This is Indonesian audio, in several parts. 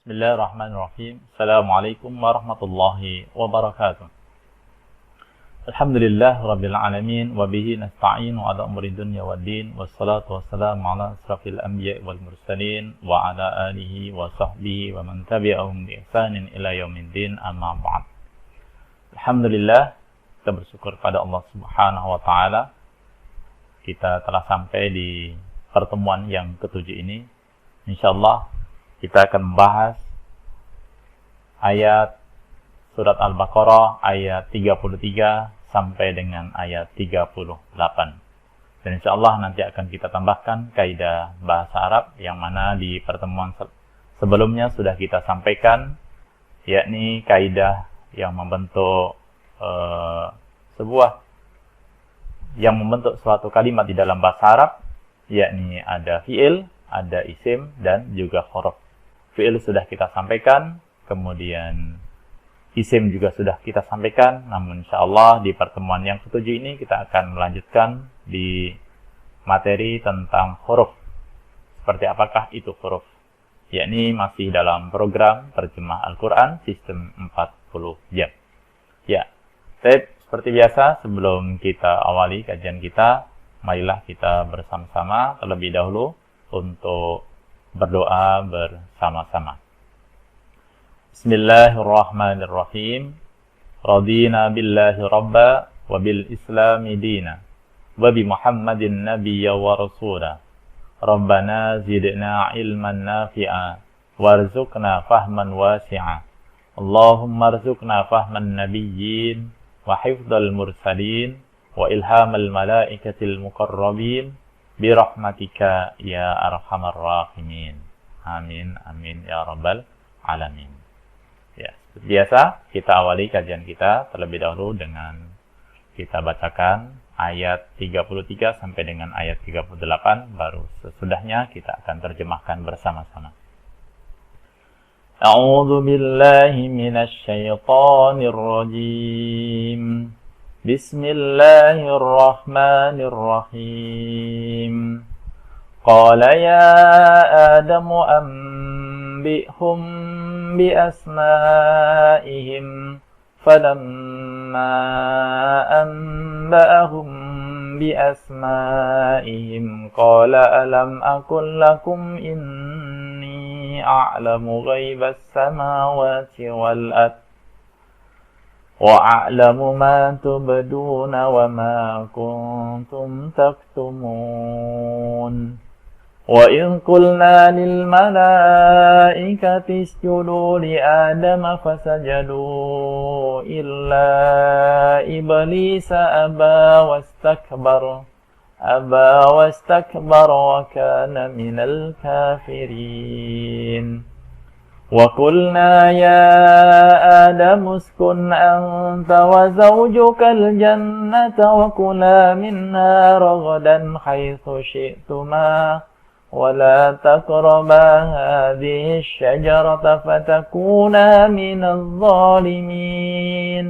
Bismillahirrahmanirrahim. Assalamualaikum warahmatullahi wabarakatuh. Alhamdulillah rabbil alamin wa bihi nasta'inu ala umuri dunya waddin wassalatu wassalamu ala asrafil anbiya'i wal mursalin wa ala alihi wa sahbihi wa man tabi'ahum bi ihsanin ila yaumiddin amma ba'd. Alhamdulillah, kita bersyukur pada Allah Subhanahu wa taala. Kita telah sampai di pertemuan yang ketujuh ini. Insyaallah kita akan membahas ayat surat Al-Baqarah ayat 33 sampai dengan ayat 38. Dan insyaallah nanti akan kita tambahkan kaidah bahasa Arab yang mana di pertemuan sebelumnya sudah kita sampaikan, yakni kaidah yang membentuk suatu kalimat di dalam bahasa Arab, yakni ada fi'il, ada isim, dan juga huruf. Fi'il sudah kita sampaikan, kemudian isim juga sudah kita sampaikan, namun insyaallah di pertemuan yang ketujuh ini kita akan melanjutkan di materi tentang huruf. Seperti apakah itu huruf? Yakni masih dalam program terjemah Al-Quran sistem 40 jam. Ya, seperti biasa sebelum kita awali kajian kita, marilah kita bersama-sama terlebih dahulu untuk berdoa bersama-sama. Bismillahirrahmanirrahim. Radina billahi rabba wa bil islami dina wa bi Muhammadin nabiyya wa rasula. Rabbana zidna ilman nafi'a warzuqna fahman wasi'a. Allahumma arzuqna fahman nabiyyin wa hifdzal mursalin wa ilhamal malaikatil muqarrabin birahmatika ya arhamar rahimin. Amin amin ya rabbal alamin. Ya, seperti biasa kita awali kajian kita terlebih dahulu dengan kita bacakan ayat 33 sampai dengan ayat 38, baru sesudahnya kita akan terjemahkan bersama-sama. A'udzu billahi minasy syaithanir rajim. Bismillahirrahmanirrahim. Qala ya Adamu anbi'hum bi asma'ihim falamma anba'ahum bi asma'ihim qala alam aqul lakum inni a'lamu ghaibas samawati wal ardh وَأَعْلَمُ مَا تُبْدُونَ وَمَا كُنْتُمْ تَكْتُمُونَ وَإِذْ قُلْنَا لِلْمَلَائِكَةِ اسْجُدُوا لِآدَمَ فَسَجَدُوا إِلَّا إِبْلِيسَ أَبَى وَاسْتَكْبَرَ وَكَانَ مِنَ الْكَافِرِينَ وَقُلْنَا يَا آدَمُ اسْكُنْ أَنْتَ وَزَوْجُكَ الْجَنَّةَ وَكُلَا مِنْهَا رَغَدًا حَيْثُ شِئْتُمَا وَلَا تَقْرَبَا هَذِهِ الشَّجَرَةَ فَتَكُونَا مِنَ الظَّالِمِينَ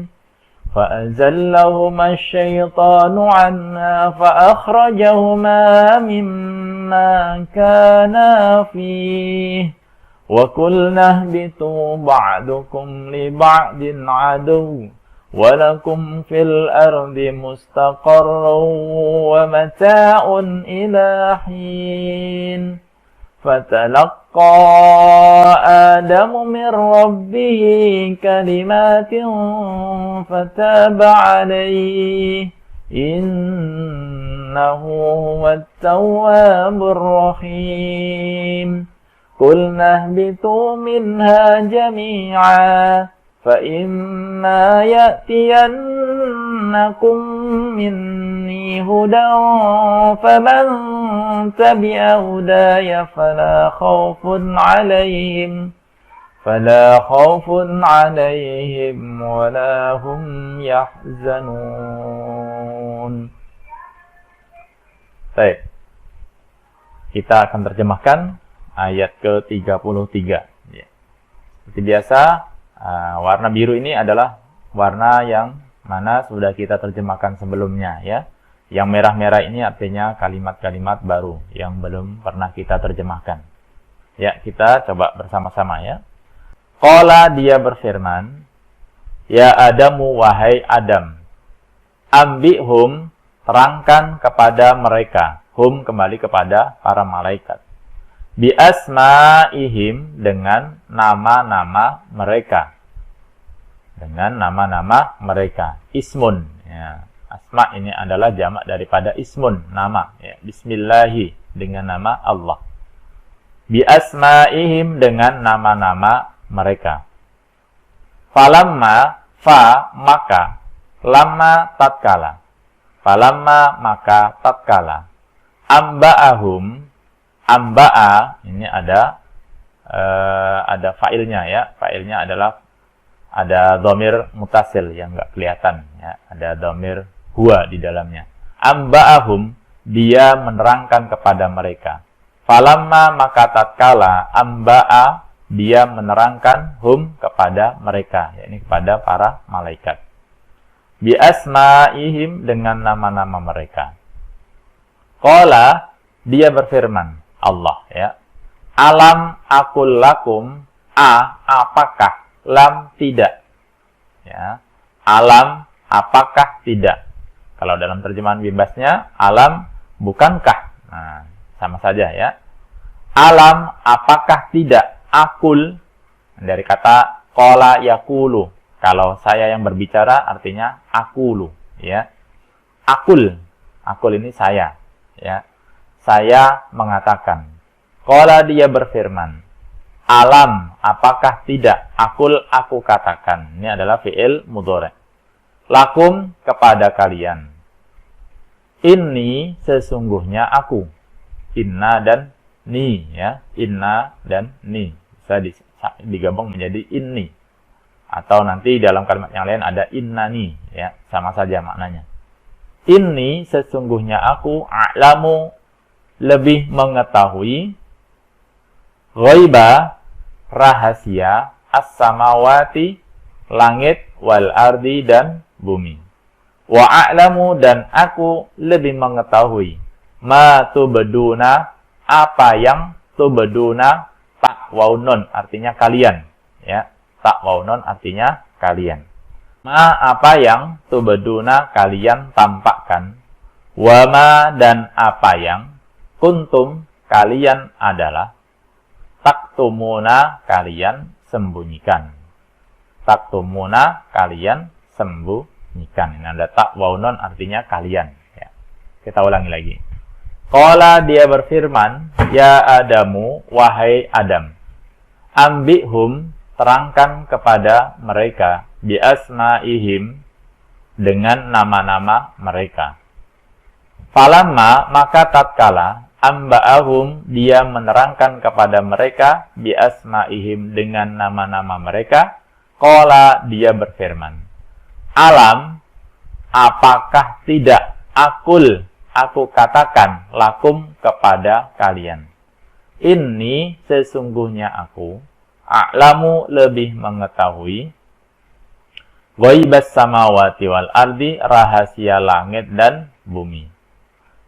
فَأَزَلَّهُمَا الشَّيْطَانُ عَنْهَا فَأَخْرَجَهُمَا مِمَّا كَانَا فِيهِ وَقُلْنَا اهْبِطُوا بَعْضُكُمْ لِبَعْضٍ عَدُوٌّ وَلَكُمْ فِي الْأَرْضِ مُسْتَقَرٌّ وَمَتَاعٌ إِلَى حِينٍ فَتَلَقَّى آدَمُ مِنْ رَبِّهِ كَلِمَاتٍ فَتَابَ عَلَيْهِ إِنَّهُ هُوَ التَّوَّابُ الرَّحِيمُ قُلْنَا اهْبِطُوا مِنْهَا جَمِيعًا فَإِمَّا يَأْتِيَنَّكُمْ مِنِّي هُدًى فَمَنْ تَبِعَ هُدَايَ فَلَا خَوْفٌ عَلَيْهِمْ وَلَا هُمْ يَحْزَنُونَ. Baik, kita akan terjemahkan ayat ke-33. Ya. Seperti biasa, warna biru ini adalah warna yang mana sudah kita terjemahkan sebelumnya, ya. Yang merah-merah ini artinya kalimat-kalimat baru yang belum pernah kita terjemahkan. Ya, kita coba bersama-sama ya. Qala dia berfirman, ya Adamu wahai Adam, ambihum terangkan kepada mereka, hum kembali kepada para malaikat, bi asma'ihim dengan nama-nama mereka. Dengan nama-nama mereka. Ismun. Ya. Asma ini adalah jamak daripada ismun, nama. Ya. Bismillahi, dengan nama Allah. Bi asma'ihim dengan nama-nama mereka. Falamma, fa, maka. Lama tatkala. Falamma, maka tatkala. Amba'ahum, amba'a, ini ada fa'ilnya ya. Fa'ilnya adalah ada dhamir mutasil yang enggak kelihatan ya, ada dhamir huwa di dalamnya. Amba'ahum, dia menerangkan kepada mereka. Falamma, maka tatkala, amba'a, dia menerangkan hum kepada mereka, yakni kepada para malaikat. Bi asma'ihim dengan nama-nama mereka. Qala, dia berfirman, Allah ya. Alam aqul lakum, apakah, lam tidak. Ya. Alam apakah tidak. Kalau dalam terjemahan bebasnya alam bukankah. Nah, sama saja ya. Alam apakah tidak. Akul dari kata qala yaqulu. Kalau saya yang berbicara artinya aqulu ya. Akul. Akul ini saya ya. Saya mengatakan. Qala dia berfirman. Alam, apakah tidak? Akul, aku katakan. Ini adalah fi'il mudhari'. Lakum, kepada kalian. Inni, sesungguhnya aku. Inna dan ni, ya. Inna dan ni. Bisa digabung menjadi inni. Atau nanti dalam kalimat yang lain ada innani, ya. Sama saja maknanya. Inni, sesungguhnya aku, a'lamu, lebih mengetahui, ghaiba, rahasia, as-samawati, langit, wal ardi, dan bumi. Wa a'lamu, dan aku lebih mengetahui, ma tubduna, apa yang tubduna, tak waunun, artinya kalian. Ya, tak waunun artinya kalian. Ma, apa yang tubduna, kalian tampakkan. Wa ma, dan apa yang kuntum, kalian adalah. Taktumuna, kalian sembunyikan. Taktumuna, kalian sembunyikan. Ini ada tak waunon artinya kalian. Ya. Kita ulangi lagi. Qala, dia berfirman, ya Adamu, wahai Adam. Ambihum, terangkan kepada mereka, bi asma'ihim, dengan nama-nama mereka. Falamma, maka tatkala, amba'ahum, dia menerangkan kepada mereka, bi asma'ihim, dengan nama-nama mereka. Qala, dia berfirman, alam, apakah tidak, aku katakan, lakum, kepada kalian. Inni, sesungguhnya aku, a'lamu, lebih mengetahui, ghaibas samawati wal ardi, rahasia langit dan bumi.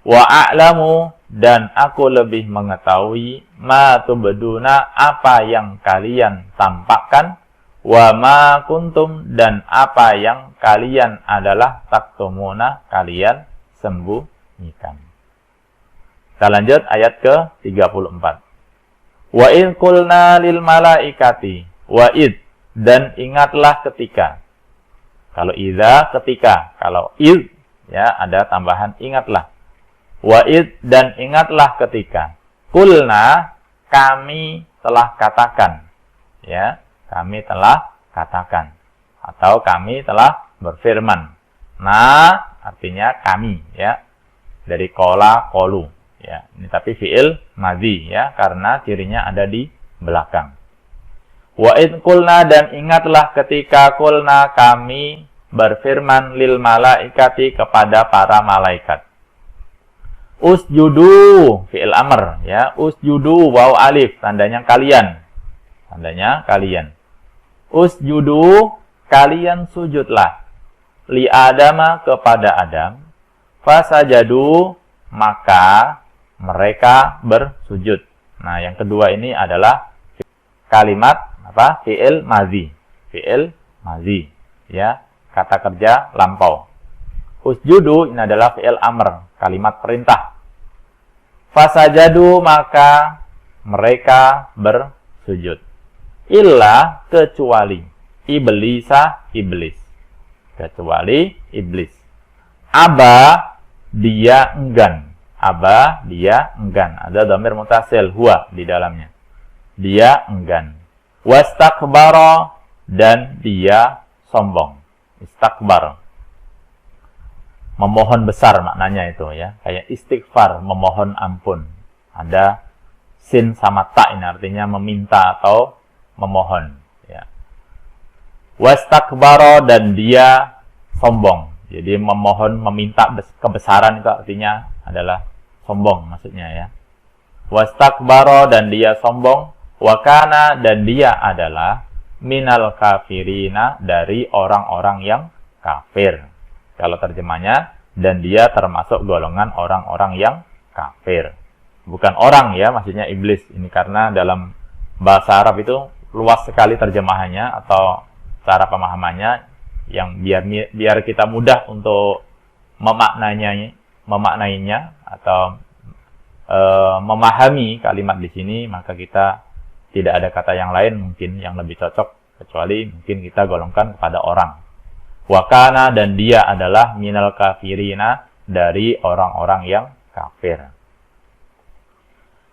Wa a'lamu, dan aku lebih mengetahui, ma tubduna, apa yang kalian tampakkan, wa ma kuntum, dan apa yang kalian adalah taktumuna, kalian sembunyikan. Kita lanjut ayat ke-34. Wa id qulna lil malaikati, wa id, dan ingatlah ketika. Kalau idza, ketika. Kalau id, ya ada tambahan ingatlah. Wa'id, dan ingatlah ketika. Kulna, kami telah katakan. Ya, kami telah katakan. Atau kami telah berfirman. Nah, artinya kami, ya. Dari kola, kolu. Ya, ini tapi fi'il madhi, ya, karena cirinya ada di belakang. Wa'id kulna, dan ingatlah ketika kulna, kami berfirman lil malaikati, kepada para malaikat. Usjudu, fi'il amr, ya. Usjudu, waw alif, tandanya kalian. Tandanya kalian. Usjudu, kalian sujudlah. Li Adama, kepada Adam. Fasajadu, maka mereka bersujud. Nah, yang kedua ini adalah kalimat apa? Fi'il madzi. Fi'il madzi. Ya, kata kerja lampau. Usjudu ini adalah fi'il amr, kalimat perintah. Fasajadu maka mereka bersujud. Illa kecuali iblisa iblis. Kecuali iblis. Aba dia enggan. Aba dia enggan. Ada dhamir mutasil huwa di dalamnya. Dia enggan. Wastakbara dan dia sombong. Istakbar. Memohon besar maknanya itu ya. Kayak istighfar, memohon ampun. Ada sin sama ta ini artinya meminta atau memohon ya. Wastakbara dan dia sombong. Jadi memohon meminta kebesaran itu artinya adalah sombong maksudnya ya. Wastakbara dan dia sombong, wakana dan dia adalah minal kafirina dari orang-orang yang kafir. Kalau terjemahnya dan dia termasuk golongan orang-orang yang kafir. Bukan orang ya, maksudnya iblis. Ini karena dalam bahasa Arab itu luas sekali terjemahannya atau cara pemahamannya yang biar kita mudah untuk memaknainya atau memahami kalimat di sini, maka kita tidak ada kata yang lain mungkin yang lebih cocok kecuali mungkin kita golongkan kepada orang. Wakana dan dia adalah minal kafirina dari orang-orang yang kafir.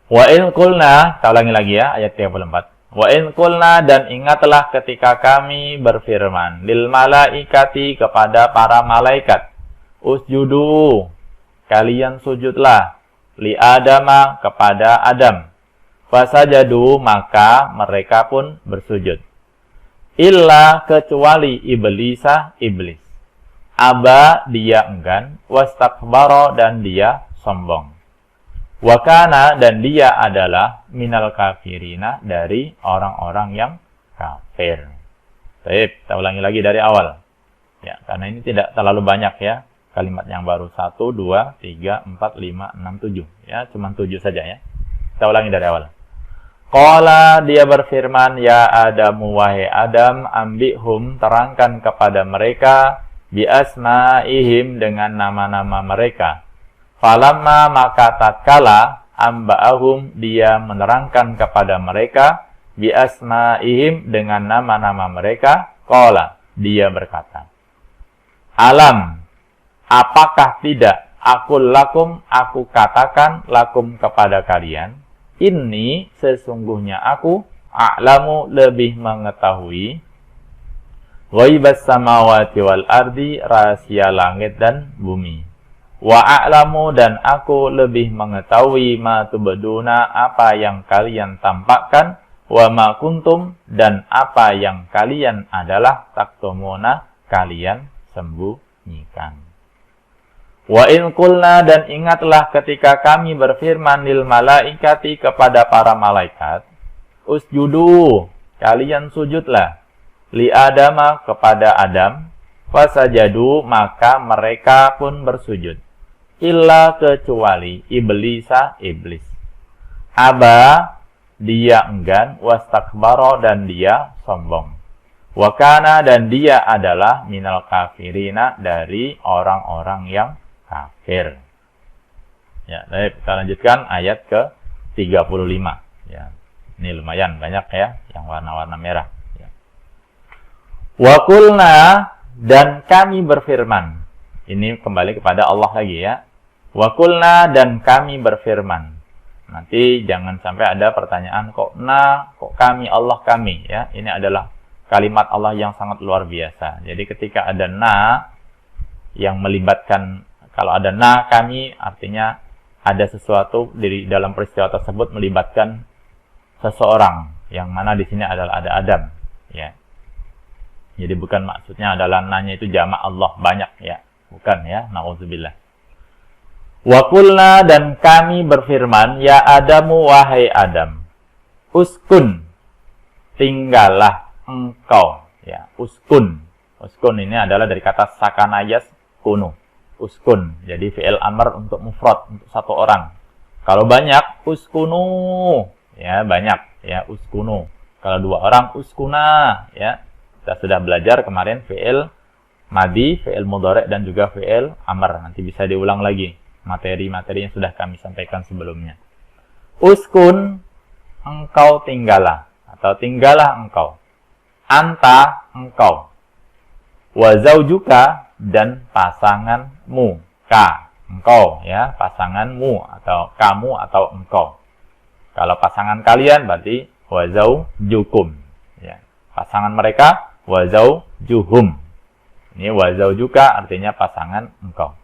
Wa in qulna, kita ulangi lagi ya ayat 34. Wa in qulna dan ingatlah ketika kami berfirman lil malaikati kepada para malaikat, usjudu kalian sujudlah li adama kepada Adam. Fasajadu maka mereka pun bersujud. Illa kecuali iblisa iblis. Aba dia enggan, wastakbara dan dia sombong. Wakana dan dia adalah minal kafirina dari orang-orang yang kafir. Baik, kita ulangi lagi dari awal. Ya, karena ini tidak terlalu banyak ya. Kalimat yang baru 1, 2, 3, 4, 5, 6, 7. Ya, cuma 7 saja ya. Kita ulangi dari awal. Qala dia berfirman, ya Adamu wahai Adam, ambihum terangkan kepada mereka bi asma'ihim dengan nama-nama mereka. Falamma maka tatkala amba'ahum dia menerangkan kepada mereka bi asma'ihim dengan nama-nama mereka. Qala dia berkata, alam apakah tidak aku katakan lakum kepada kalian, ini sesungguhnya aku a'lamu lebih mengetahui ghaibas samawati wal ardi rahasia langit dan bumi. Wa a'lamu dan aku lebih mengetahui ma tubduna apa yang kalian tampakkan, wa ma kuntum dan apa yang kalian adalah taktumuna kalian sembunyikan. Wa in qulna dan ingatlah ketika kami berfirman lil malaikati kepada para malaikat, usjudu kalian sujudlah li adama kepada Adam, fasajadu maka mereka pun bersujud. Illa kecuali iblisa iblis. Aba dia enggan, wastakbara dan dia sombong. Wakana dan dia adalah minal kafirina dari orang-orang yang kafir. Ya, baik, kita lanjutkan ayat ke-35. Ya. Ini lumayan banyak ya yang warna-warna merah, ya. Wa qulna dan kami berfirman. Ini kembali kepada Allah lagi ya. Wa qulna dan kami berfirman. Nanti jangan sampai ada pertanyaan kok kami Allah kami ya. Ini adalah kalimat Allah yang sangat luar biasa. Jadi ketika ada yang melibatkan, kalau ada kami artinya ada sesuatu di dalam peristiwa tersebut melibatkan seseorang yang mana di sini adalah ada Adam ya. Jadi bukan maksudnya adalah nya itu jamak Allah banyak ya. Bukan ya, na'udzubillah. Wa qulna dan kami berfirman, ya Adamu wahai Adam, uskun tinggallah engkau ya. Uskun ini adalah dari kata sakanayas kunu. Uskun. Jadi fi'il amr untuk mufrad, untuk satu orang. Kalau banyak, uskunu. Ya, banyak. Ya, uskunu. Kalau 2 orang, uskuna, ya. Kita sudah belajar kemarin fi'il madi, fi'il mudhari' dan juga fi'il amr. Nanti bisa diulang lagi materi-materi yang sudah kami sampaikan sebelumnya. Uskun, engkau tinggallah, atau tinggallah engkau. Anta, engkau. Wa zaujuka, dan pasanganmu. Ka, engkau, ya, pasanganmu, atau kamu, atau engkau. Kalau pasangan kalian berarti wa zaujukum, ya. Pasangan mereka wa zaujuhum. Ini wa zaujuka artinya pasangan engkau.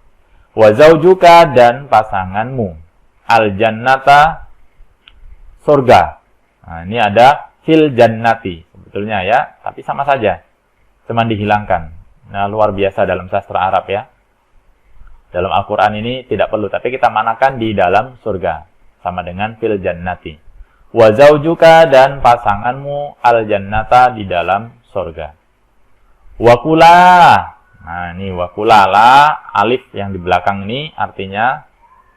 Wa zaujuka, dan pasanganmu. Al jannata, surga. Nah, ini ada fil jannati sebetulnya, ya, tapi sama saja, cuma dihilangkan. Nah, luar biasa dalam sastra Arab, ya. Dalam Al-Quran ini tidak perlu, tapi kita manakan di dalam surga, sama dengan fil jannati. Wa zaujuka, dan pasanganmu al jannata, di dalam surga. Wa kula. Nah, ini wa kula, la, alif yang di belakang ini artinya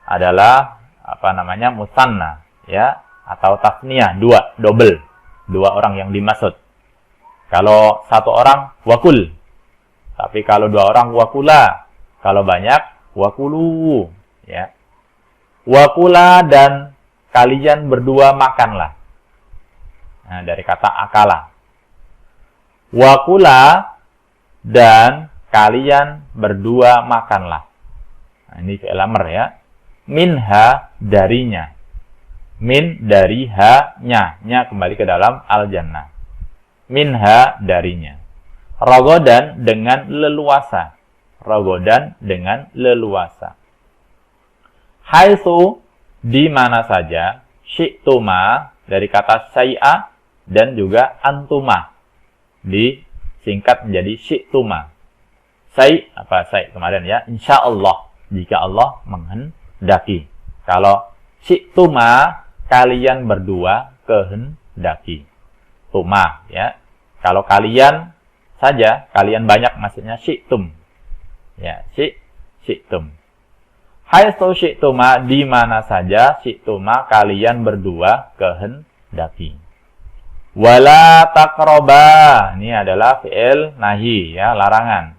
adalah apa namanya? Musanna, ya, atau tasniyah, 2, double. 2 orang yang dimaksud. Kalau 1 orang wakul. Tapi kalau 2 orang wakula. Kalau banyak wakulu, ya. Wakula, dan kalian berdua makanlah. Nah, dari kata akala. Wakula, dan kalian berdua makanlah. Nah, ini fi'il amr, ya. Minha, darinya. Min, dari, ha-nya. Nya kembali ke dalam al-jannah. Minha, darinya. Rogodan, dengan leluasa. Rogodan, dengan leluasa. Haitsu, di mana saja. Syi'tuma, dari kata syai'a, dan juga antuma. Disingkat menjadi syi'tuma. Syai', apa syai' kemarin, ya. Insyaallah, jika Allah menghendaki. Kalau syi'tuma, kalian berdua kehendaki. Tuma, ya. Kalau kalian saja, kalian banyak, maksudnya syi'tum. Ya, syi'tum. Haitsu syi'tuma, di mana saja syi'tuma, kalian berdua kehendaki. Wala taqraba, ini adalah fi'il nahi, ya, larangan.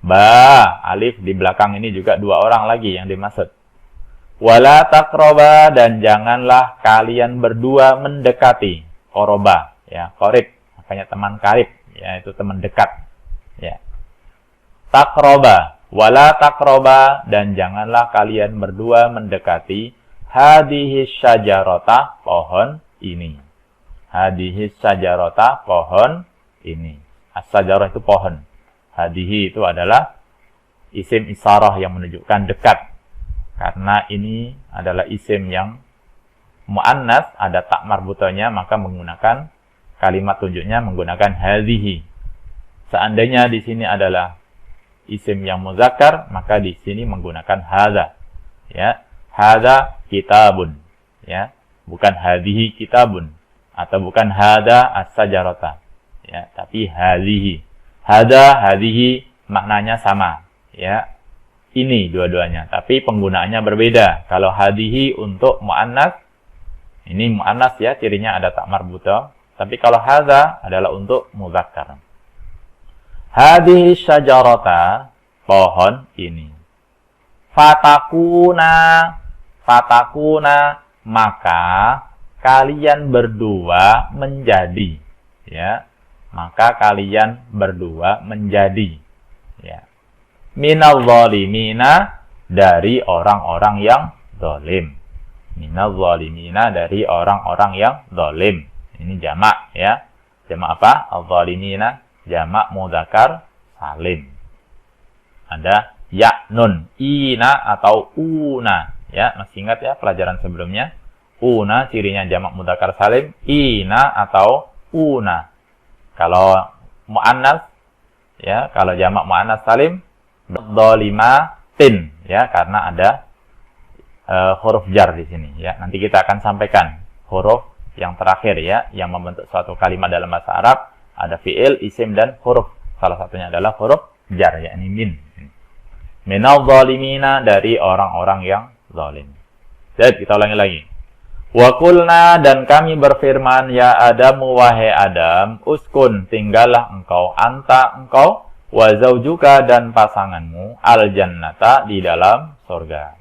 Ba, alif di belakang ini juga 2 orang lagi yang dimaksud. Wala taqraba, dan janganlah kalian berdua mendekati. Qoroba, ya, qarib, makanya teman karib, ya, itu teman dekat, ya. Taqraba, wala taqraba, dan janganlah kalian berdua mendekati hadhihi syajarata, pohon ini. Hadhihi syajarata, pohon ini. As-syajarah itu pohon. Hadhihi itu adalah isim isyarah yang menunjukkan dekat. Karena ini adalah isim yang mu'annas, ada tak marbutanya, maka menggunakan kalimat tunjuknya menggunakan hadhihi. Seandainya di sini adalah isim yang muzakkar, maka di sini menggunakan hadza. Ya, hadza kitabun, ya, bukan hadhihi kitabun, atau bukan hadza as-sajarata, ya, tapi hadhihi. Hadza, hadhihi maknanya sama, ya. Ini dua-duanya, tapi penggunaannya berbeda. Kalau hadhihi untuk mu'annas, ini mu'annas, ya, cirinya ada tak marbutah. Tapi kalau hadza adalah untuk muzakkar. Hadhihi syajarata, pohon ini. Fatakuna, maka kalian berdua menjadi, ya. Maka kalian berdua menjadi, ya. Minal zalimina, dari orang-orang yang zalim. Minal zalimina, dari orang-orang yang zalim. Ini jamak, ya. Jamak apa? Al-zalimina, jamak mudzakkar salim. Ada ya, nun, ina atau una, ya. Masih ingat, ya, pelajaran sebelumnya? Una cirinya jamak mudzakkar salim, ina atau una. Kalau muannas, ya, kalau jamak muannas salim, dzalimatin, ya, karena ada huruf jar di sini, ya. Nanti kita akan sampaikan huruf yang terakhir, ya, yang membentuk suatu kalimat dalam bahasa Arab. Ada fi'il, isim, dan huruf. Salah satunya adalah huruf jar, yakni min. Minal zalimina, dari orang-orang yang zalim. Jadi kita ulangi lagi. Wa qulna, dan kami berfirman, ya Adam, wahai Adam, uskun, tinggallah engkau, anta engkau, wa zaujuka, dan pasanganmu, al jannata, di dalam surga.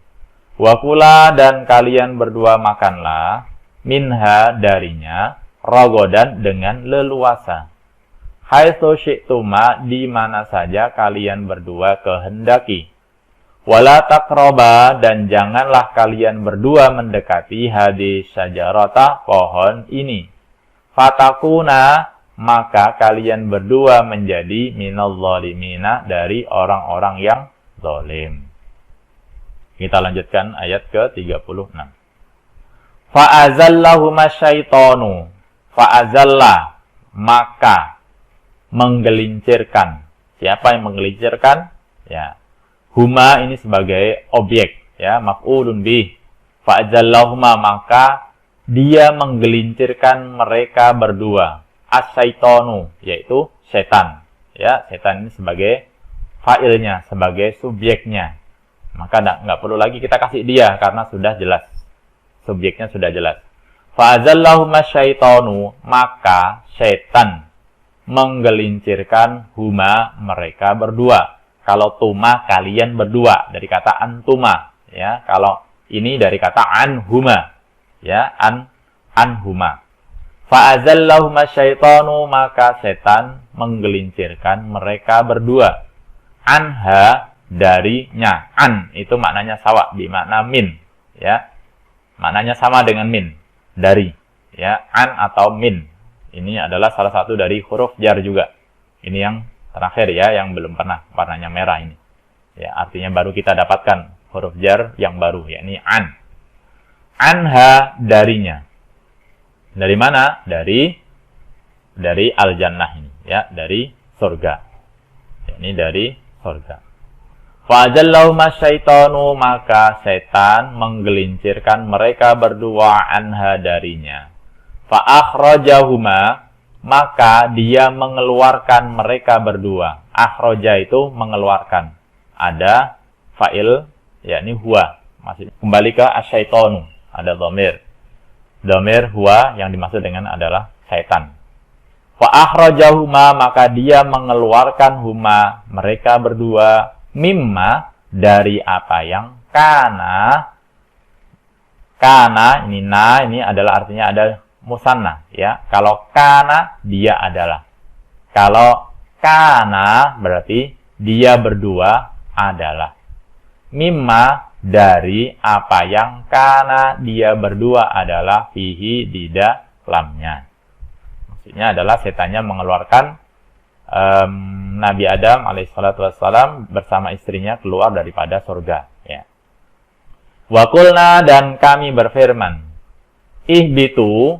Wa kula, dan kalian berdua makanlah, minha, darinya, rogodan, dengan leluasa. Haitsu syi'tuma, di mana saja kalian berdua kehendaki. Wala taqraba, dan janganlah kalian berdua mendekati hadis syajarata, pohon ini. Fatakuna, maka kalian berdua menjadi minal zalimina, dari orang-orang yang zalim. Kita lanjutkan ayat ke-36. Fa'azallahuma syaitonu, fa'azallah, maka menggelincirkan. Siapa yang menggelincirkan? Ya. Huma ini sebagai objek, ya, maf'ulun bih. Fa'azallahuma, maka dia menggelincirkan mereka berdua. As-syaitonu, yaitu setan. Ya, setan ini sebagai fa'ilnya, sebagai subjeknya. Maka nggak perlu lagi kita kasih dia, karena sudah jelas. Subjeknya sudah jelas. Fa'azallahuma syaitonu, maka setan menggelincirkan huma, mereka berdua. Kalau tuma, kalian berdua, dari kata antuma, ya. Kalau ini dari kata anhuma, ya, anhuma. Fa'azallahuma syaitanu, maka setan menggelincirkan mereka berdua. Anha, darinya. An itu maknanya sawa, bermakna min, ya. Maknanya sama dengan min, dari, ya. An atau min. Ini adalah salah satu dari huruf jar juga. Ini yang terakhir, ya, yang belum pernah, warnanya merah ini. Ya, artinya baru kita dapatkan huruf jar yang baru, yakni an. Anha, darinya. Dari mana? Dari al-jannah ini, ya, dari surga. Ini dari surga. Fa'azallahuma syaitanu, maka setan menggelincirkan mereka berdua anha, darinya. Fa'akhrajahuma, maka dia mengeluarkan mereka berdua. Akhraja itu mengeluarkan. Ada fa'il, yakni huwa. Masih kembali ke asyaitonu. Ada dhamir. Dhamir huwa yang dimaksud dengan adalah syaitan. Fa'akhrajahuma, maka dia mengeluarkan huma, mereka berdua, mimma, dari apa yang kana. Kana, ini adalah artinya ada musanna, ya. Kalau kana, dia adalah. Kalau kana, berarti dia berdua adalah. Mimma, dari apa yang kana, dia berdua adalah, fihi, di dalamnya. Maksudnya adalah setannya mengeluarkan Nabi Adam alaihissalatu wassalam bersama istrinya keluar daripada surga, ya. Wa qulna, dan kami berfirman, ihbitu.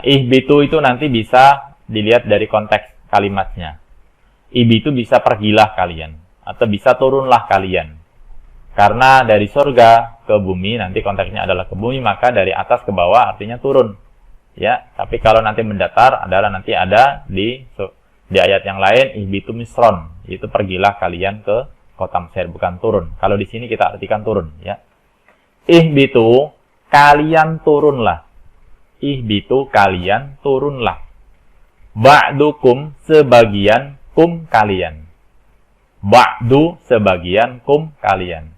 Ihbitu itu nanti bisa dilihat dari konteks kalimatnya. Ihbitu bisa pergilah kalian, atau bisa turunlah kalian. Karena dari surga ke bumi, nanti konteksnya adalah ke bumi, maka dari atas ke bawah artinya turun. Ya, tapi kalau nanti mendatar adalah nanti ada di ayat yang lain, ihbitu misron, itu pergilah kalian ke kota Mesir, bukan turun. Kalau di sini kita artikan turun, ya. Ihbitu, kalian turunlah. Ihbitu, kalian turunlah. Ba'dukum, sebagian kum kalian. Ba'du, sebagian kum kalian.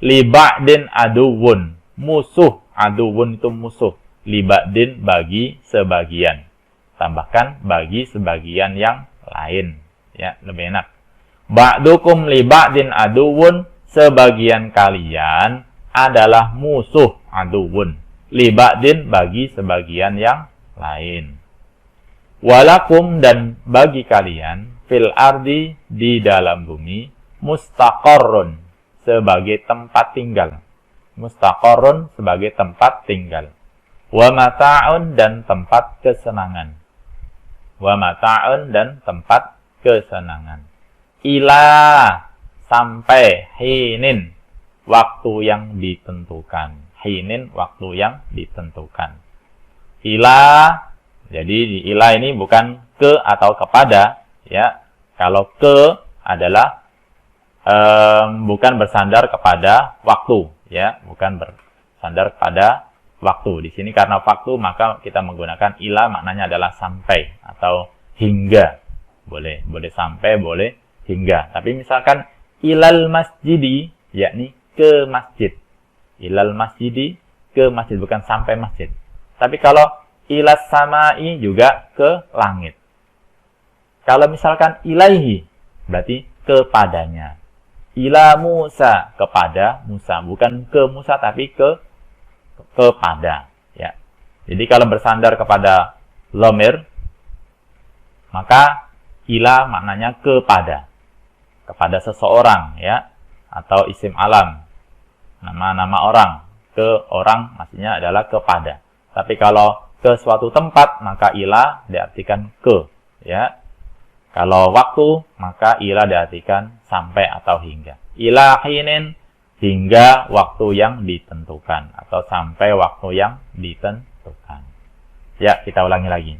Li ba'din aduwun, musuh. Aduwun itu musuh. Li ba'din, bagi sebagian. Tambahkan bagi sebagian yang lain, ya, lebih enak. Ba'dukum li ba'din aduwun, sebagian kalian adalah musuh. Aduwun. Li ba'din, bagi sebagian yang lain. Walakum, dan bagi kalian, fil ardi, di dalam bumi, mustaqarrun, sebagai tempat tinggal. Mustaqarrun, sebagai tempat tinggal. Wa mata'un, dan tempat kesenangan. Wa mata'un, dan tempat kesenangan. Ila, sampai hinin, waktu yang ditentukan. Hinin, waktu yang ditentukan. Ila, jadi di ila ini bukan ke atau kepada, ya. Kalau ke adalah bukan bersandar kepada waktu, ya, bukan bersandar pada waktu. Di sini karena waktu maka kita menggunakan ila, maknanya adalah sampai atau hingga. Boleh sampai, boleh hingga. Tapi misalkan ilal masjidi, yakni ke masjid. Ilal masjidi, ke masjid, bukan sampai masjid. Tapi kalau ilas samai juga ke langit. Kalau misalkan ilaihi, berarti kepadanya. Ila Musa, kepada Musa, bukan ke Musa tapi kepada, ya. Jadi kalau bersandar kepada dhamir, maka ila maknanya kepada seseorang, ya, atau isim alam, nama-nama orang. Ke orang maksudnya adalah kepada. Tapi kalau ke suatu tempat maka ila diartikan ke, ya. Kalau waktu maka ila diartikan sampai atau hingga. Ila hinin, hingga waktu yang ditentukan atau sampai waktu yang ditentukan. Ya, kita ulangi lagi.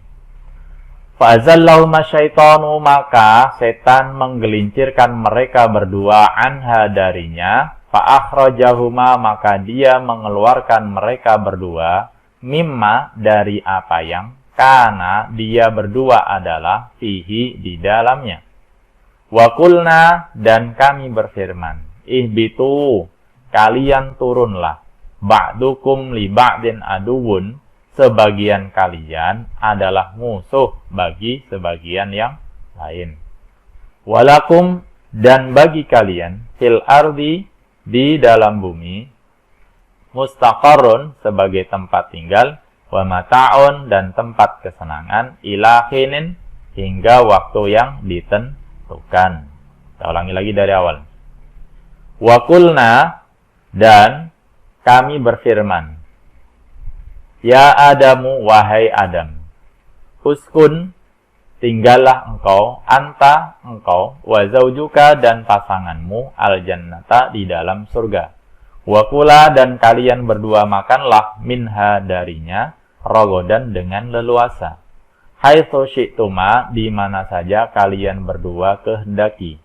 Fa'azallahuma syaitanu, maka setan menggelincirkan mereka berdua anha darinya. Fa'akhrajahuma, maka dia mengeluarkan mereka berdua mimma, dari apa yang kana dia berdua adalah fihi, di dalamnya. Wa qulna, dan kami berfirman, ihbitu, kalian turunlah, ba'dukum li ba'din aduwun, sebagian kalian adalah musuh bagi sebagian yang lain. Walakum, dan bagi kalian, fil ardi, di dalam bumi, mustaqarrun, sebagai tempat tinggal, wa mata'un, dan tempat kesenangan, ila hinin, hingga waktu yang ditentukan. Kita ulangi lagi dari awal. Wa qulna, dan kami berfirman, ya Adamu, wahai Adam, uskun, tinggallah engkau, anta, engkau, wa zaujuka, dan pasanganmu, al-jannata, di dalam surga. Wa kula, dan kalian berdua makanlah, minha, darinya, rogodan, dengan leluasa. Haitsu syi'tuma, di mana saja kalian berdua kehendaki.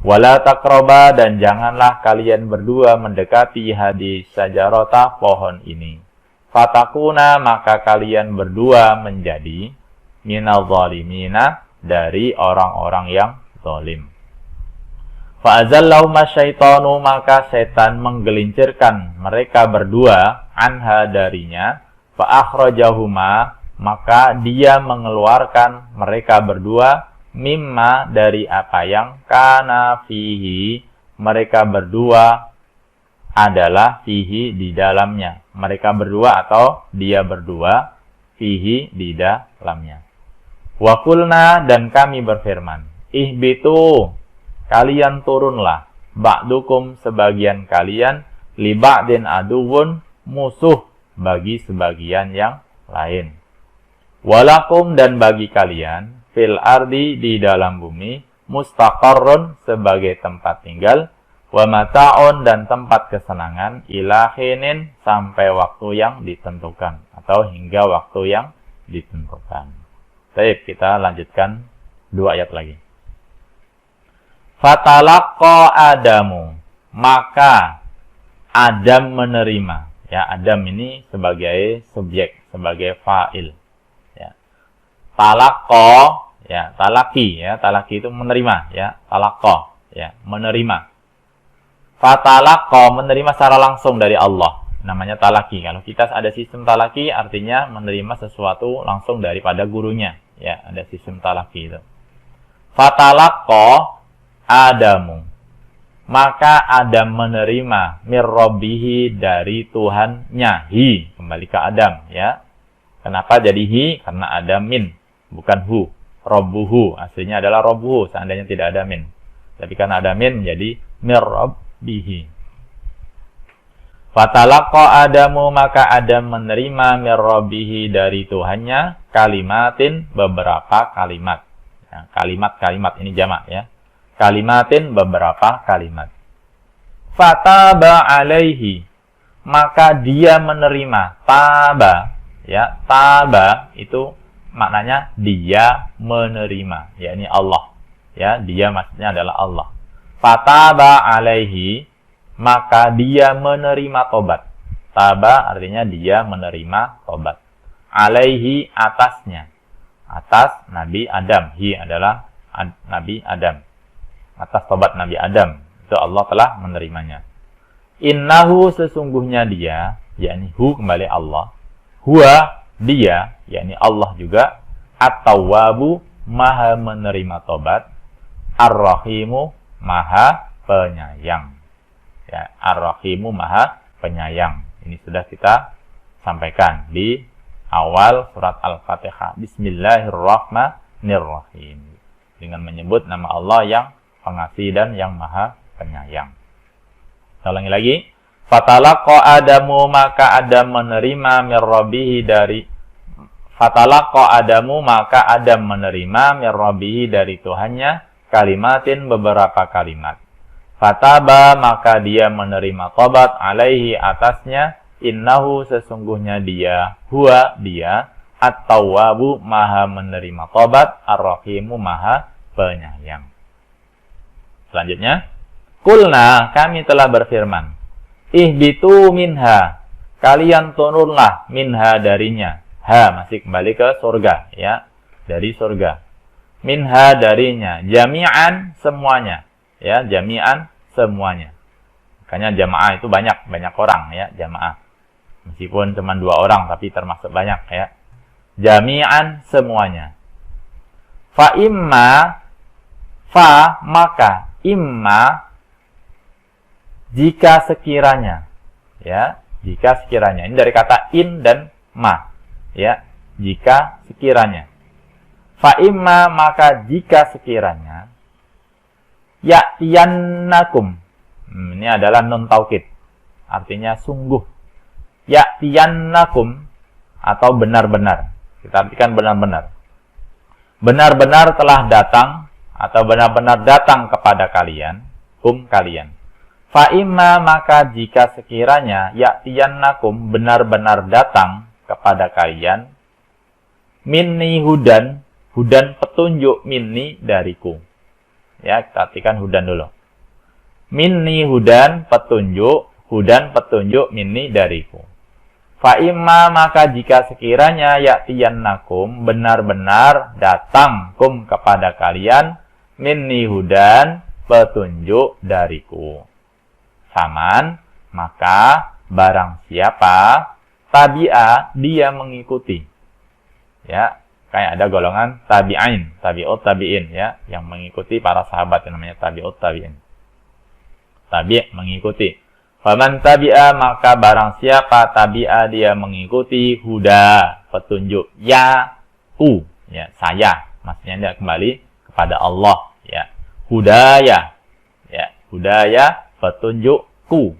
Wala taqraba, dan janganlah kalian berdua mendekati hadis sajarota, pohon ini. Fatakuna, maka kalian berdua menjadi minal zalimina, dari orang-orang yang zalim. Fa'azallahuma syaitanu, maka setan menggelincirkan mereka berdua anha, darinya. Fa'akhrajahuma, maka dia mengeluarkan mereka berdua mimma, dari apa yang kana fihi, mereka berdua adalah fihi, di dalamnya. Mereka berdua atau dia berdua fihi, di dalamnya. Wa qulna, dan kami berfirman, ihbitu, kalian turunlah, ba'dukum, sebagian kalian, li ba'din aduwun, musuh bagi sebagian yang lain. Walakum, dan bagi kalian, fil ardi, di dalam bumi, mustaqarrun, sebagai tempat tinggal, wa mata'un, dan tempat kesenangan, ila hinin, sampai waktu yang ditentukan atau hingga waktu yang ditentukan. Baik, kita lanjutkan 2 ayat lagi. Fatalaqqa Adamu, maka Adam menerima. Ya, Adam ini sebagai subjek, sebagai fa'il. Ya. Talaqqa, ya, talaki, ya, talaki itu menerima, ya, talaqqa, ya, menerima. Fatalaqqa, menerima secara langsung dari Allah. Namanya talaki. Kalau kita ada sistem talaki, artinya menerima sesuatu langsung daripada gurunya. Ya, ada sistem talaki itu. Fatalaqqa Adamu, maka Adam menerima mir rabbihi, dari Tuhannya. Hi, kembali ke Adam, ya. Kenapa jadi hi? Karena ada min, bukan hu. Rabbuhu, aslinya adalah rabbuhu, seandainya tidak ada min. Tapi karena ada min, jadi mir rabbihi. Fatalaqqa Adamu, maka Adam menerima mir rabbihi, dari Tuhannya, kalimatin, beberapa kalimat. Ya, kalimat-kalimat ini jamak, ya. Kalimatin, beberapa kalimat. Fataba alaihi, maka dia menerima. Taba, ya, taba itu maknanya dia menerima, yakni Allah. Ya, dia maksudnya adalah Allah. Fataba alaihi, maka dia menerima tobat. Taba artinya dia menerima tobat. Alaihi atasnya. Atas Nabi Adam. Hi adalah Nabi Adam. Atas tobat Nabi Adam. Itu Allah telah menerimanya. Innahu sesungguhnya dia, yakni hu kembali Allah. Huwa dia, yakni Allah juga. At-Tawwabu maha menerima tobat. Ar-Rahimu maha penyayang. Ya, Ar-Rahimu maha penyayang. Ini sudah kita sampaikan di awal surat Al-Fatihah. Bismillahirrahmanirrahim. Dengan menyebut nama Allah yang pengasih dan yang maha penyayang. Kita ulangi lagi. Fatalaqa Adamu maka Adam menerima min Rabbihi dari Fatalaqa Adamu maka Adam menerima min Rabbihi dari Tuhannya kalimatin beberapa kalimat. Fataba maka dia menerima tobat alaihi atasnya. Innahu sesungguhnya dia, huwa dia, at-tawwabu maha menerima tobat, ar-rahimu maha penyayang. Selanjutnya, kulna kami telah berfirman, ihbitu minha, kalian turunlah minha darinya. Ha masih kembali ke surga, ya, dari surga. Minha darinya, jami'an semuanya. Ya, jami'an semuanya. Makanya jamaah itu banyak orang ya, jamaah. Meskipun cuma 2 orang tapi termasuk banyak ya. Jami'an semuanya. Fa imma maka imma jika sekiranya ya, jika sekiranya. Ini dari kata in dan ma ya, jika sekiranya. Fa imma maka jika sekiranya ya'tiyannakum. Ini adalah nun taukid. Artinya sungguh. Ya'tiyannakum atau benar-benar. Kita artikan benar-benar. Benar-benar telah datang atau benar-benar datang kepada kalian, kalian. Fa imma maka jika sekiranya ya'tiyannakum benar-benar datang kepada kalian minni hudan petunjuk minni dariku. Ya, kita artikan hudan dulu. Minni hudan petunjuk minni dariku. Fa imma maka jika sekiranya ya'tiyannakum benar-benar datang kepada kalian minni hudan petunjuk dariku. Faman maka barang siapa tabi'a dia mengikuti. Ya, kayak ada golongan tabi'in, tabi'in ya, yang mengikuti para sahabat yang namanya tabi'in. Tabi' mengikuti. Faman tabi'a maka barang siapa tabi'a dia mengikuti huda, petunjuk ya, saya. Maksudnya dia kembali kepada Allah ya. Hudaya. Ya, hudaya petunjukku.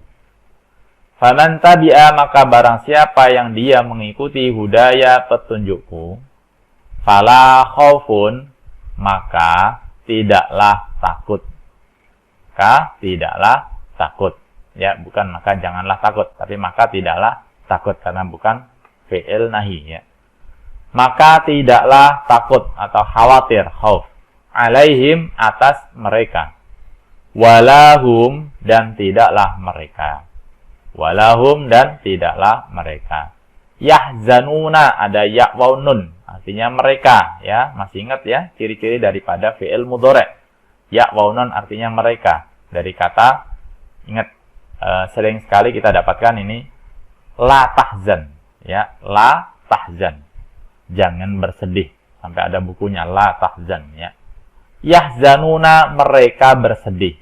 Faman tabi'a maka barang siapa yang dia mengikuti hudaya petunjukku. Fala khaufun maka tidaklah takut. Tidaklah takut. Ya, bukan maka janganlah takut, tapi maka tidaklah takut karena bukan fi'il nahi ya. Maka tidaklah takut atau khawatir, khauf. Alaihim atas mereka. Walahum dan tidaklah mereka. Walahum dan tidaklah mereka. Yahzanuna ada ya waw nun. Artinya mereka, ya. Masih ingat ya, ciri-ciri daripada fi'il mudhari'. Ya waw nun artinya mereka. Dari kata, ingat, sering sekali kita dapatkan ini, la tahzan. Ya, la tahzan. Jangan bersedih. Sampai ada bukunya, la tahzan. Ya. Yahzanuna mereka bersedih.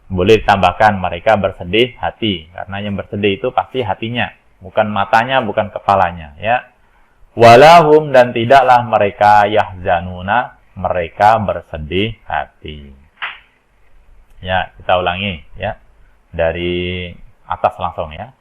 Boleh ditambahkan mereka bersedih hati. Karena yang bersedih itu pasti hatinya. Bukan matanya, bukan kepalanya. Ya. Walahum dan tidaklah mereka yahzanuna mereka bersedih hati. Ya, kita ulangi ya. Dari atas langsung ya.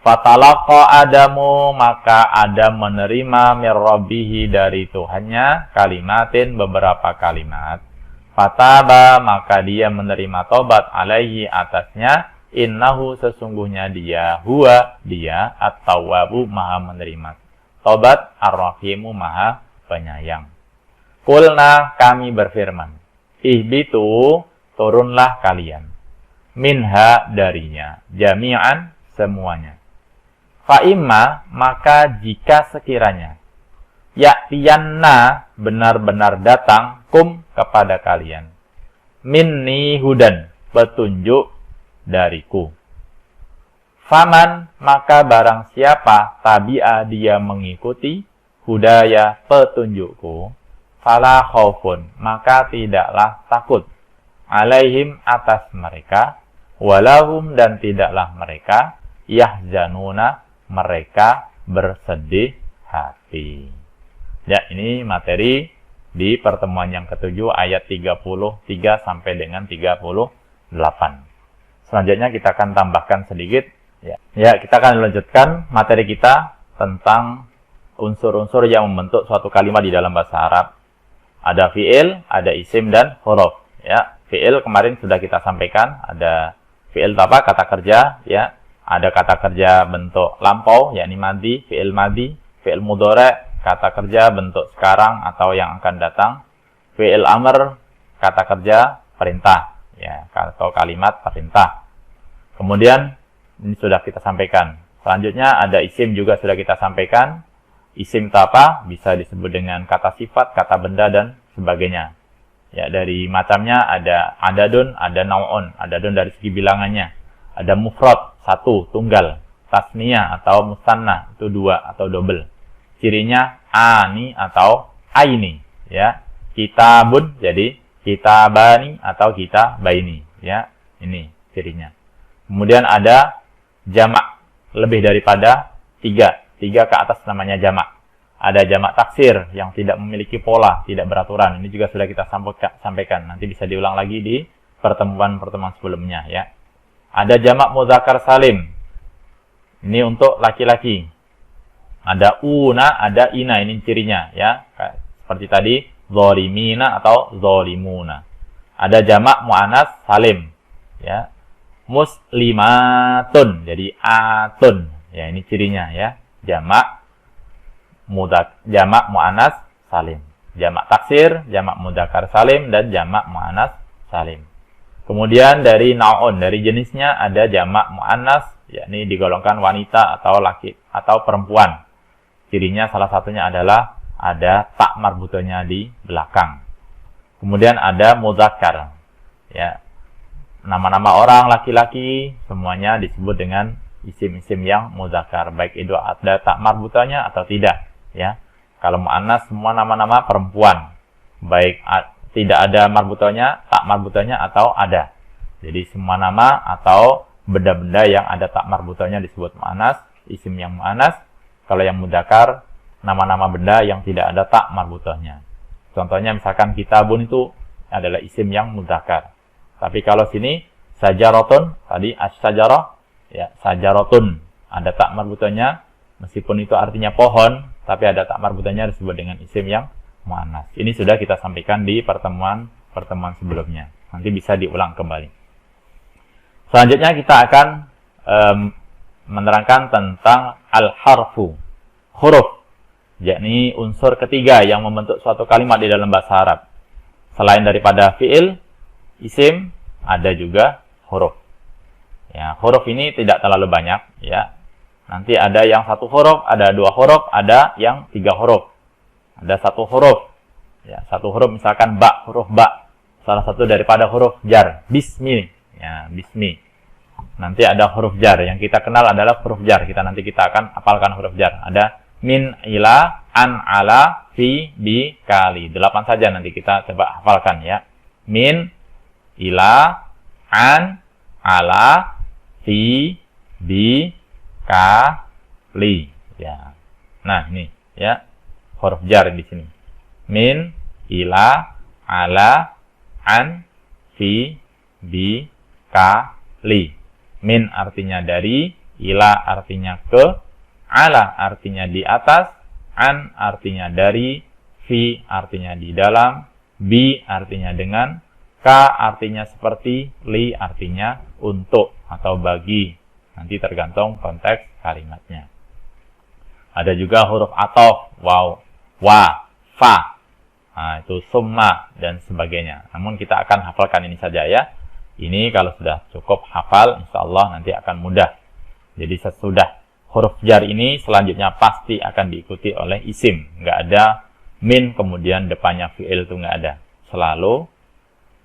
Fatalaqa Adamu maka Adam menerima mir Rabbihi dari Tuhannya kalimatin beberapa kalimat. Fataba maka dia menerima tobat alaihi atasnya. Innahu sesungguhnya dia huwa dia at-tawwabu maha menerima tobat, ar-rahimu maha penyayang. Qulna kami berfirman, ihbitu turunlah kalian, minha darinya, jami'an semuanya. Fa'imma, maka jika sekiranya ya'tiyanna, benar-benar datang, kum, kepada kalian, minni hudan, petunjuk dariku. Faman, maka barang siapa tabi'a, dia mengikuti hudaya, petunjukku, fala khaufun, maka tidaklah takut, alaihim, atas mereka, walahum, dan tidaklah mereka, yahzanuna, mereka bersedih hati. Ya, ini materi di pertemuan yang ke-7 ayat 33 sampai dengan 38. Selanjutnya kita akan tambahkan sedikit. Ya, kita akan lanjutkan materi kita tentang unsur-unsur yang membentuk suatu kalimat di dalam bahasa Arab. Ada fi'il, ada isim, dan huruf. Ya, fi'il kemarin sudah kita sampaikan. Ada fi'il apa? Kata kerja. Ya, ada kata kerja bentuk lampau, yakni madi, fi'il madi, fi'il mudhari', kata kerja bentuk sekarang atau yang akan datang, fi'il amr, kata kerja perintah, ya, atau kalimat perintah. Kemudian ini sudah kita sampaikan. Selanjutnya ada isim juga sudah kita sampaikan. Isim itu apa? Bisa disebut dengan kata sifat, kata benda, dan sebagainya. Ya, dari macamnya ada adadun, ada nau'un. Adadun dari segi bilangannya. Ada mufrad, satu, tunggal. Tasniyah atau musanna, itu dua atau double. Cirinya ani atau aini. Ya, kitabun, jadi kitabani atau kitabaini. Ya, ini cirinya. Kemudian ada jamak, lebih daripada tiga. Tiga ke atas namanya jamak. Ada jamak taksir yang tidak memiliki pola, tidak beraturan. Ini juga sudah kita sampaikan. Nanti bisa diulang lagi di pertemuan-pertemuan sebelumnya, ya. Ada jamak mudzakkar salim. Ini untuk laki-laki. Ada una, ada ina, ini cirinya, ya. Seperti tadi, zolimina atau zolimuna. Ada jamak mu'anas salim, ya. Muslimatun, jadi atun. Ya, ini cirinya, ya. Jamak mu'anas salim. Jamak taksir, jamak mudzakkar salim, dan jamak mu'anas salim. Kemudian dari naun, dari jenisnya ada jamak mu'annas, yakni digolongkan wanita atau laki atau perempuan. Cirinya salah satunya adalah ada tak marbutonya di belakang. Kemudian ada mudzakkar, ya. Nama-nama orang laki-laki semuanya disebut dengan isim-isim yang mudzakkar, baik itu ada tak marbutonya atau tidak, ya. Kalau mu'annas semua nama-nama perempuan, baik tidak ada marbutonya, tak marbutonya atau ada. Jadi semua nama atau benda-benda yang ada tak marbutonya disebut mu'annas, isim yang mu'annas. Kalau yang mudzakkar, nama-nama benda yang tidak ada tak marbutonya. Contohnya misalkan kitabun itu adalah isim yang mudzakkar. Tapi kalau sini sajaratun, tadi asy-syajarah, ya, sajaratun ada tak marbutonya, meskipun itu artinya pohon, tapi ada tak marbutonya disebut dengan isim yang mu'annas. Ini sudah kita sampaikan di pertemuan sebelumnya. Nanti bisa diulang kembali. Selanjutnya kita akan menerangkan tentang al-harfu, huruf, yakni unsur ketiga yang membentuk suatu kalimat di dalam bahasa Arab. Selain daripada fi'il, isim, ada juga huruf. Ya, huruf ini tidak terlalu banyak, ya. Nanti ada yang satu huruf, ada dua huruf, ada yang tiga huruf. Ada satu huruf, ya, satu huruf misalkan ba, huruf ba, salah satu daripada huruf jar, bismi, ya, bismi. Nanti ada huruf jar, yang kita kenal adalah huruf jar. Nanti kita akan hafalkan huruf jar. Ada min, ila, an, ala, fi, bi, kali. 8 saja nanti kita coba hafalkan, ya. Min, ila, an, ala, fi, bi, kali. Ya. Nah, ini, ya. Huruf jar di sini. Min, ila, ala, an, fi, bi, kali. Min artinya dari, ila artinya ke, ala artinya di atas, an artinya dari, fi artinya di dalam, bi artinya dengan, ka artinya seperti, li artinya untuk atau bagi. Nanti tergantung konteks kalimatnya. Ada juga huruf athof, waw, wa, fa. Nah, itu summa dan sebagainya. Namun kita akan hafalkan ini saja, ya. Ini kalau sudah cukup hafal, insya Allah nanti akan mudah. Jadi sesudah huruf jar ini selanjutnya pasti akan diikuti oleh isim. Nggak ada min kemudian depannya fi'il, itu nggak ada. Selalu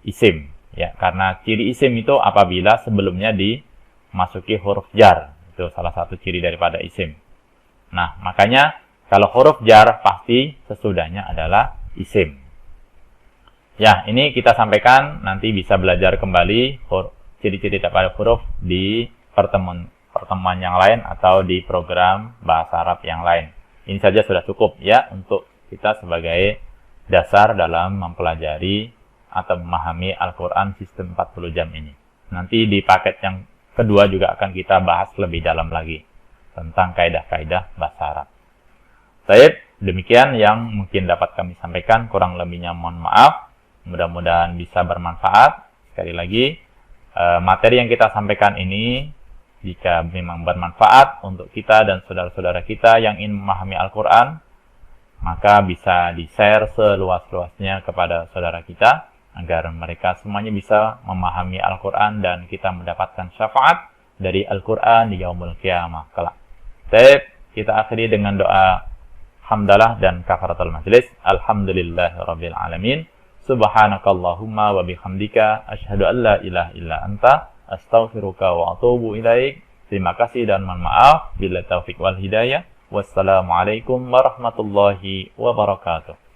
isim. Ya, karena ciri isim itu apabila sebelumnya dimasuki huruf jar. Itu salah satu ciri daripada isim. Nah, makanya kalau huruf jar pasti sesudahnya adalah isim. Ya, ini kita sampaikan, nanti bisa belajar kembali ciri-ciri daripada huruf di pertemuan yang lain atau di program bahasa Arab yang lain. Ini saja sudah cukup ya untuk kita sebagai dasar dalam mempelajari atau memahami Al-Quran sistem 40 jam ini. Nanti di paket yang kedua juga akan kita bahas lebih dalam lagi tentang kaidah-kaidah bahasa Arab. Baik, demikian yang mungkin dapat kami sampaikan, kurang lebihnya mohon maaf. Mudah-mudahan bisa bermanfaat. Sekali lagi, materi yang kita sampaikan ini jika memang bermanfaat untuk kita dan saudara-saudara kita yang ingin memahami Al-Quran, maka bisa di-share seluas-luasnya kepada saudara kita, agar mereka semuanya bisa memahami Al-Quran dan kita mendapatkan syafaat dari Al-Quran di yaumul qiyamah kelak. Baik, kita akhiri dengan doa hamdalah dan kafaratul majlis. Alhamdulillahirabbil alamin. Subhanakallahumma wa bihamdika asyhadu an la ilaha illa anta astaghfiruka wa atubu ilaik. Terima kasih dan mohon maaf. Bila taufik wal hidayah. Wassalamualaikum warahmatullahi wabarakatuh.